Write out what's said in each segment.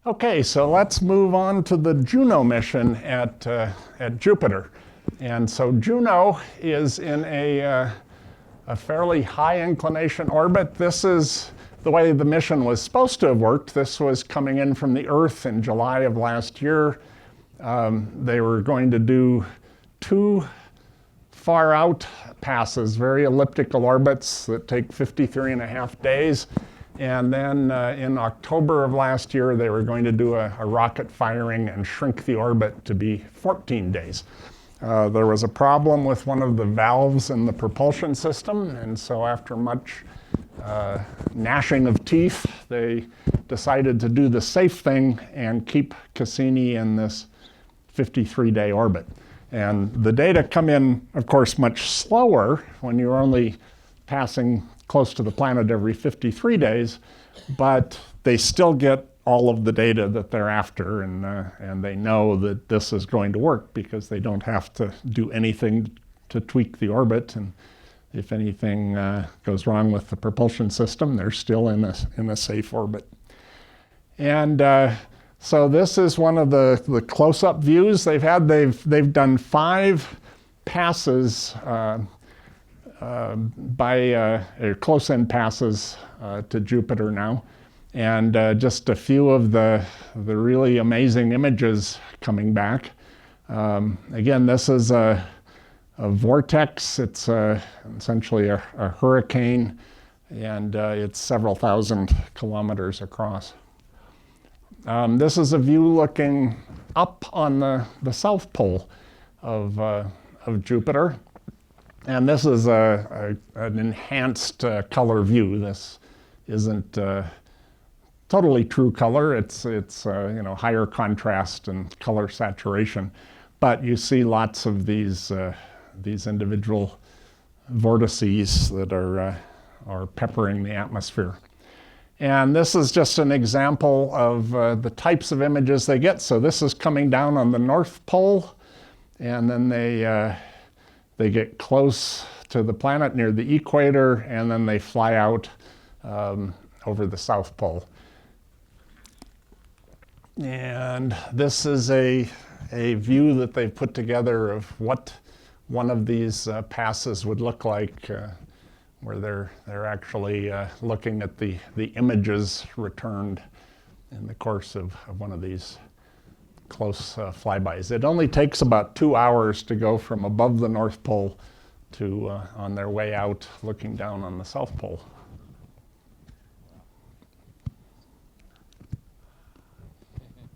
Okay, so let's move on to the Juno mission at Jupiter. And so Juno is in a fairly high inclination orbit. This is the way the mission was supposed to have worked. This was coming in from the Earth in July of last year. They were going to do 2 far out passes, very elliptical orbits that take 53.5 days. And then in October of last year, they were going to do a rocket firing and shrink the orbit to be 14 days. There was a problem with one of the valves in the propulsion system, and so after much gnashing of teeth, they decided to do the safe thing and keep Cassini in this 53-day orbit. And the data come in, of course, much slower when you're only passing close to the planet every 53 days, but they still get all of the data that they're after, and they know that this is going to work because they don't have to do anything to tweak the orbit. And if anything goes wrong with the propulsion system, they're still in a safe orbit. And so this is one of the close-up views they've had. They've done 5 passes close-in passes to Jupiter now, and just a few of the really amazing images coming back. Again, this is a vortex. It's essentially a hurricane, and it's several thousand kilometers across. This is a view looking up on the south pole of Jupiter. And this is an enhanced color view. This isn't totally true color. It's higher contrast and color saturation, but you see lots of these individual vortices that are peppering the atmosphere. And this is just an example of the types of images they get. So this is coming down on the North Pole, and then they get close to the planet near the equator, and then they fly out over the South Pole. And this is a view that they've put together of what one of these passes would look like, where they're actually looking at the images returned in the course of one of these close flybys. It only takes about 2 hours to go from above the North Pole to on their way out looking down on the South Pole.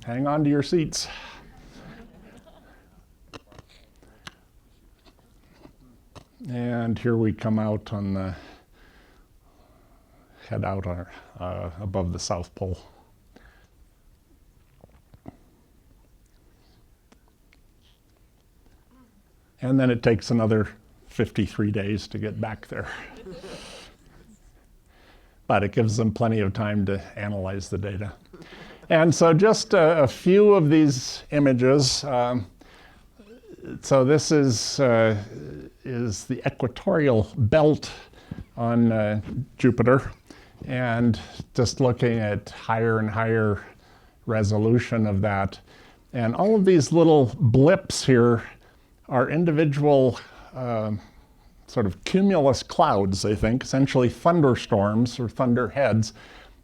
Hang on to your seats. And here we come out on head out above the South Pole. And then it takes another 53 days to get back there. But it gives them plenty of time to analyze the data. And so just a few of these images. So this is the equatorial belt on Jupiter. And just looking at higher and higher resolution of that. And all of these little blips here are individual sort of cumulus clouds, they think, essentially thunderstorms or thunderheads.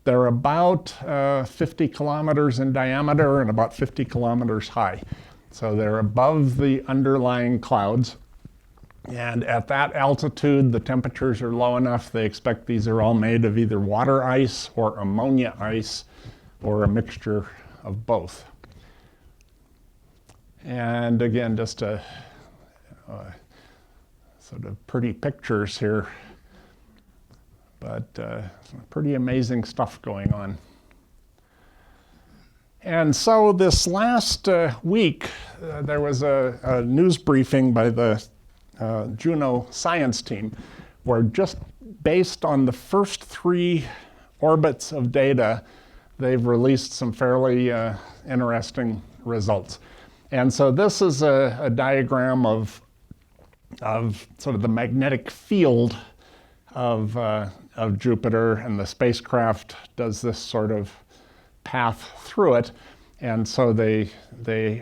They're about 50 kilometers in diameter and about 50 kilometers high. So they're above the underlying clouds. And at that altitude, the temperatures are low enough. They expect these are all made of either water ice or ammonia ice or a mixture of both. And again, just sort of pretty pictures here, but pretty amazing stuff going on. And so this last week, there was a news briefing by the Juno science team, where just based on the first 3 orbits of data, they've released some fairly interesting results. And so this is a diagram of sort of the magnetic field of Jupiter, and the spacecraft does this sort of path through it. And so they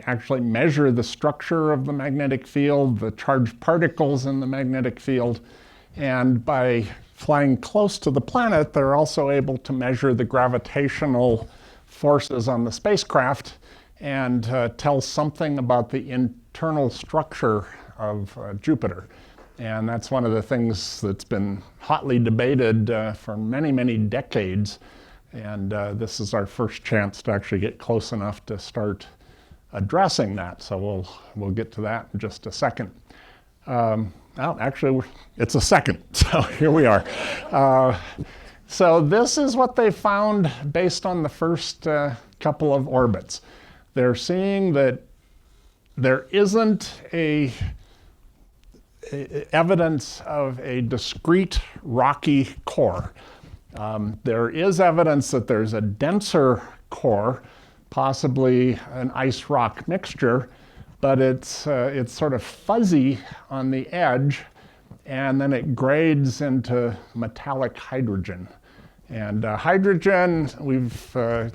actually measure the structure of the magnetic field, the charged particles in the magnetic field. And by flying close to the planet, they're also able to measure the gravitational forces on the spacecraft and tell something about the internal structure of Jupiter. And that's one of the things that's been hotly debated for many, many decades. And this is our first chance to actually get close enough to start addressing that. So we'll get to that in just a second. Well, actually, it's a second, so here we are. So this is what they found based on the first couple of orbits. They're seeing that there isn't evidence of a discrete rocky core. There is evidence that there's a denser core, possibly an ice-rock mixture, but it's sort of fuzzy on the edge, and then it grades into metallic hydrogen. And hydrogen, we've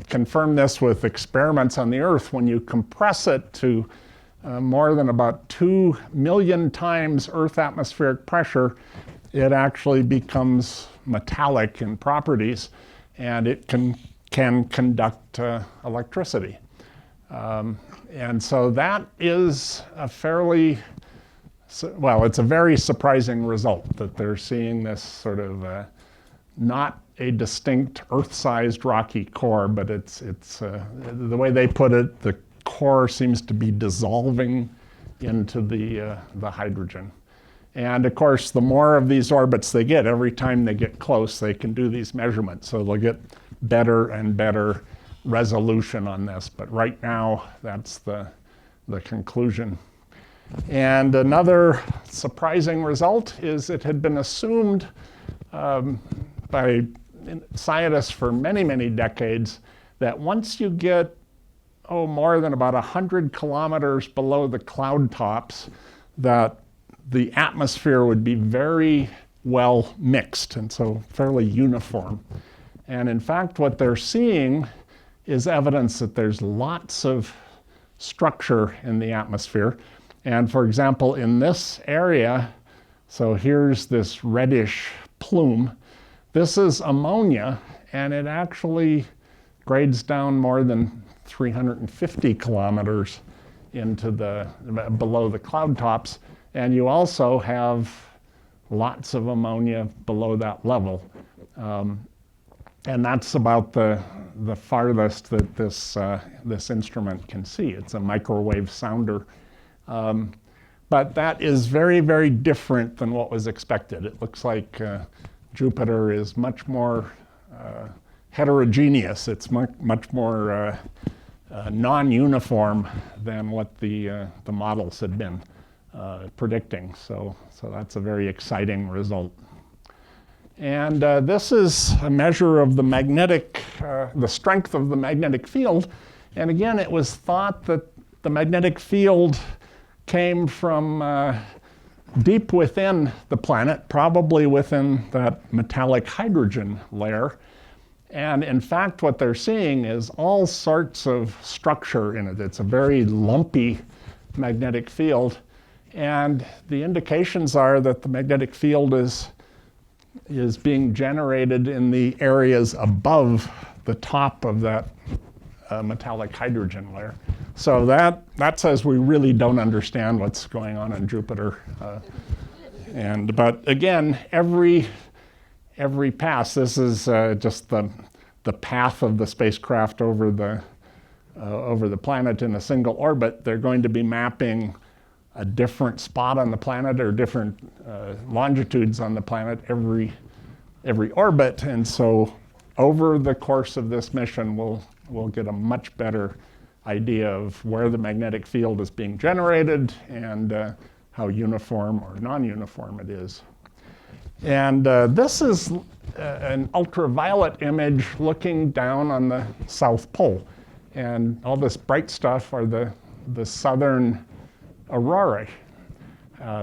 confirmed this with experiments on the Earth. When you compress it to more than about 2 million times Earth atmospheric pressure, it actually becomes metallic in properties, and it can conduct electricity. And so that is a fairly, well, it's a very surprising result that they're seeing this sort of not a distinct Earth-sized rocky core, but it's the way they put it, the core seems to be dissolving into the hydrogen. And of course, the more of these orbits they get, every time they get close, they can do these measurements. So they'll get better and better resolution on this. But right now, that's the conclusion. And another surprising result is it had been assumed by scientists for many, many decades that once you get, more than about 100 kilometers below the cloud tops, that the atmosphere would be very well mixed and so fairly uniform. And in fact, what they're seeing is evidence that there's lots of structure in the atmosphere. And for example, in this area, so here's this reddish plume. This is ammonia, and it actually grades down more than 350 kilometers into below the cloud tops. And you also have lots of ammonia below that level. And that's about the farthest that this instrument can see. It's a microwave sounder. But that is very, very different than what was expected. It looks like Jupiter is much more heterogeneous. It's much more non-uniform than what the models had been predicting. So that's a very exciting result. And this is a measure of the strength of the magnetic field. And again, it was thought that the magnetic field came from deep within the planet, probably within that metallic hydrogen layer. And in fact, what they're seeing is all sorts of structure in it. It's a very lumpy magnetic field. And the indications are that the magnetic field is being generated in the areas above the top of that metallic hydrogen layer. So that says we really don't understand what's going on in Jupiter. But again, every pass, this is just the path of the spacecraft over the planet in a single orbit. They're going to be mapping a different spot on the planet or different longitudes on the planet every orbit. And so over the course of this mission, we'll get a much better idea of where the magnetic field is being generated and how uniform or non-uniform it is. And this is an ultraviolet image looking down on the South Pole. And all this bright stuff are the southern Aurora.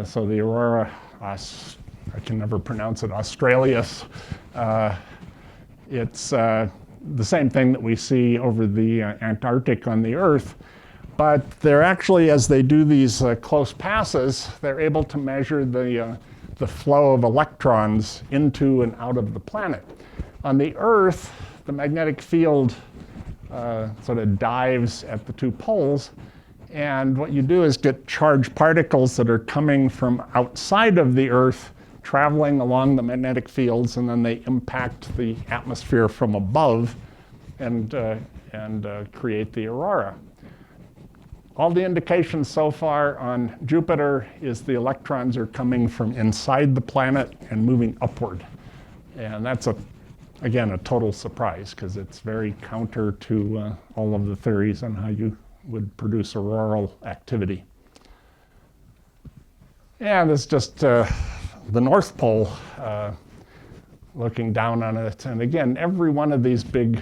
So the Aurora, I can never pronounce it, Australis. It's the same thing that we see over the Antarctic on the Earth. But they're actually, as they do these close passes, they're able to measure the flow of electrons into and out of the planet. On the Earth, the magnetic field sort of dives at the two poles. And what you do is get charged particles that are coming from outside of the Earth, traveling along the magnetic fields, and then they impact the atmosphere from above and create the aurora. All the indications so far on Jupiter is the electrons are coming from inside the planet and moving upward. And that's, again, a total surprise, because it's very counter to all of the theories on how you would produce auroral activity. And it's just the North Pole looking down on it. And again, every one of these big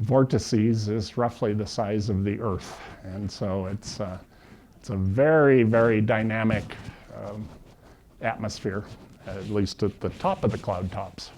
vortices is roughly the size of the Earth. And so it's a very, very dynamic atmosphere, at least at the top of the cloud tops.